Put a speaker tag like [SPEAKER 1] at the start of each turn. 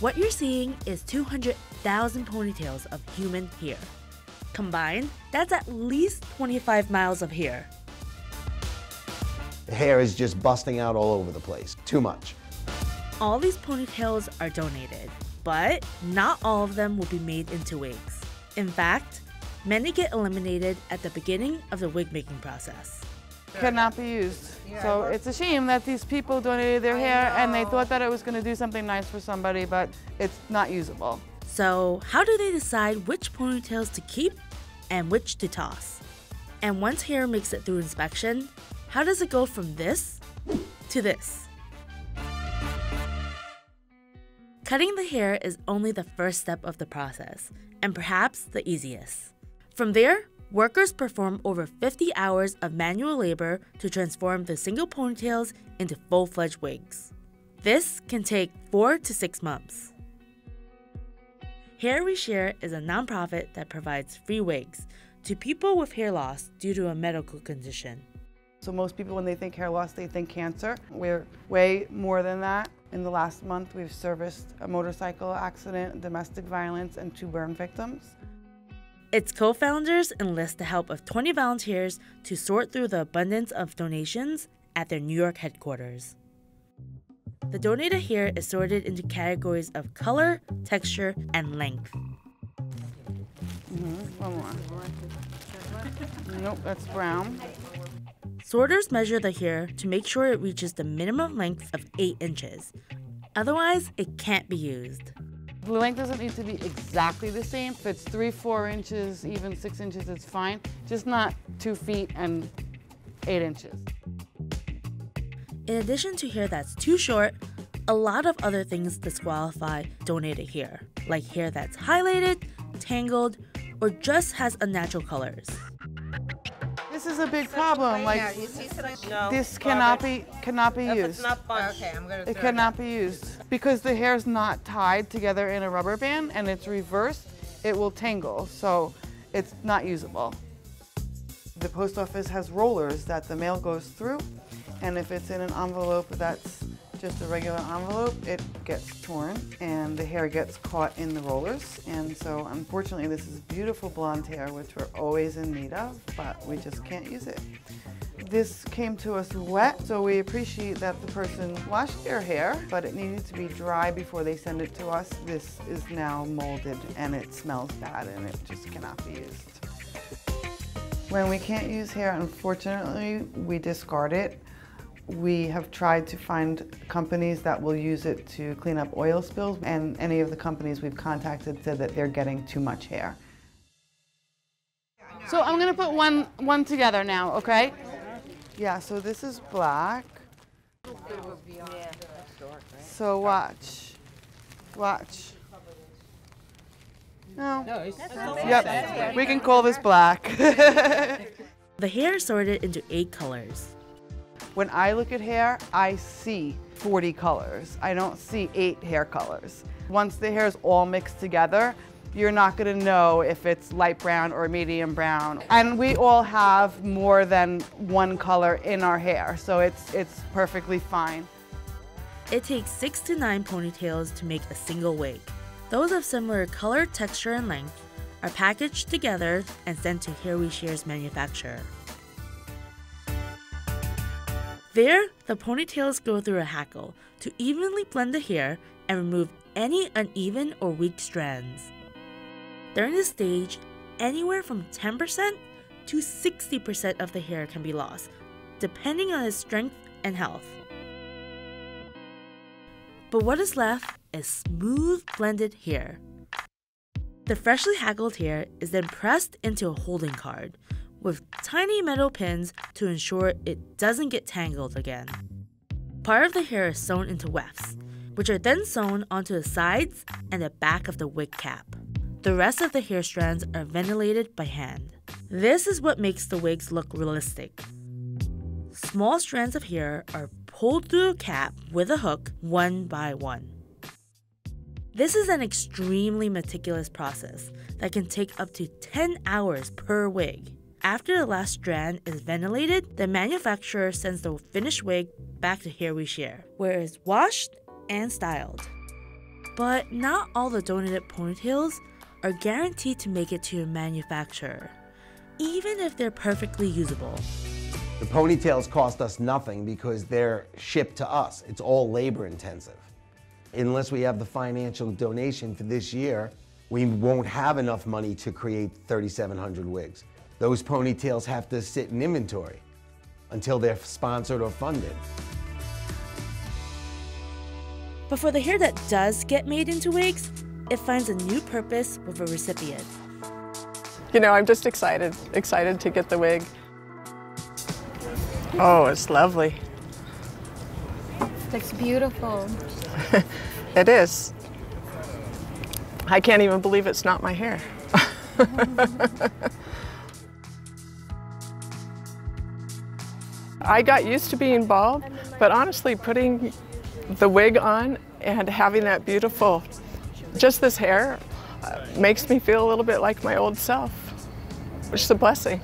[SPEAKER 1] What you're seeing is 200,000 ponytails of human hair. Combined, that's at least 25 miles of hair.
[SPEAKER 2] The hair is just busting out all over the place. Too much.
[SPEAKER 1] All these ponytails are donated, but not all of them will be made into wigs. In fact, many get eliminated at the beginning of the wig making process.
[SPEAKER 3] Cannot be used. So it's a shame that these people donated their hair and they thought that it was going to do something nice for somebody, but it's not usable.
[SPEAKER 1] So how do they decide which ponytails to keep and which to toss? And once hair makes it through inspection, how does it go from this to this? Cutting the hair is only the first step of the process, and perhaps the easiest. From there, workers perform over 50 hours of manual labor to transform the single ponytails into full-fledged wigs. This can take 4 to 6 months. Hair We Share is a nonprofit that provides free wigs to people with hair loss due to a medical condition.
[SPEAKER 3] So most people, when they think hair loss, they think cancer. We're way more than that. In the last month, we've serviced a motorcycle accident, domestic violence, and 2 burn victims.
[SPEAKER 1] Its co-founders enlist the help of 20 volunteers to sort through the abundance of donations at their New York headquarters. The donated hair is sorted into categories of color, texture, and length.
[SPEAKER 3] One more. Nope, that's brown.
[SPEAKER 1] Sorters measure the hair to make sure it reaches the minimum length of 8 inches. Otherwise, it can't be used.
[SPEAKER 3] The length doesn't need to be exactly the same. If it's 3, 4 inches, even 6 inches, it's fine. Just not 2 feet and 8 inches.
[SPEAKER 1] In addition to hair that's too short, a lot of other things disqualify donated hair, like hair that's highlighted, tangled, or just has unnatural colors.
[SPEAKER 3] This is a big problem. Like, this cannot be used.
[SPEAKER 4] It's not bunched. Okay, I'm gonna
[SPEAKER 3] it cannot be used because the hair's not tied together in a rubber band and it's reversed. It will tangle, so it's not usable. The post office has rollers that the mail goes through, and if it's in an envelope that's just a regular envelope, it gets torn and the hair gets caught in the rollers. And so unfortunately this is beautiful blonde hair, which we're always in need of, but we just can't use it. This came to us wet, so we appreciate that the person washed their hair, but it needed to be dry before they send it to us. This is now molded and it smells bad and it just cannot be used. When we can't use hair, unfortunately, we discard it. We have tried to find companies that will use it to clean up oil spills, and any of the companies we've contacted said that they're getting too much hair. So I'm gonna put one together now, okay? Yeah, so this is black. So watch. No. Yep, we can call this black.
[SPEAKER 1] The hair is sorted into 8 colors.
[SPEAKER 3] When I look at hair, I see 40 colors. I don't see 8 hair colors. Once the hair is all mixed together, you're not gonna know if it's light brown or medium brown. And we all have more than one color in our hair, so it's perfectly fine.
[SPEAKER 1] It takes 6 to 9 ponytails to make a single wig. Those of similar color, texture, and length are packaged together and sent to Hair We Share's manufacturer. There, the ponytails go through a hackle to evenly blend the hair and remove any uneven or weak strands. During this stage, anywhere from 10% to 60% of the hair can be lost, depending on its strength and health. But what is left is smooth blended hair. The freshly haggled hair is then pressed into a holding card with tiny metal pins to ensure it doesn't get tangled again. Part of the hair is sewn into wefts, which are then sewn onto the sides and the back of the wig cap. The rest of the hair strands are ventilated by hand. This is what makes the wigs look realistic. Small strands of hair are pulled through a cap with a hook one by one. This is an extremely meticulous process that can take up to 10 hours per wig. After the last strand is ventilated, the manufacturer sends the finished wig back to Hair We Share, where it's washed and styled. But not all the donated ponytails are guaranteed to make it to your manufacturer, even if they're perfectly usable.
[SPEAKER 2] The ponytails cost us nothing because they're shipped to us. It's all labor intensive. Unless we have the financial donation for this year, we won't have enough money to create 3,700 wigs. Those ponytails have to sit in inventory until they're sponsored or funded.
[SPEAKER 1] But for the hair that does get made into wigs, it finds a new purpose with a recipient.
[SPEAKER 4] You know, I'm just excited to get the wig. Oh, it's lovely.
[SPEAKER 5] Looks beautiful.
[SPEAKER 4] It is. I can't even believe it's not my hair. I got used to being bald, but honestly, putting the wig on and having that beautiful, just this hair, makes me feel a little bit like my old self, which is a blessing.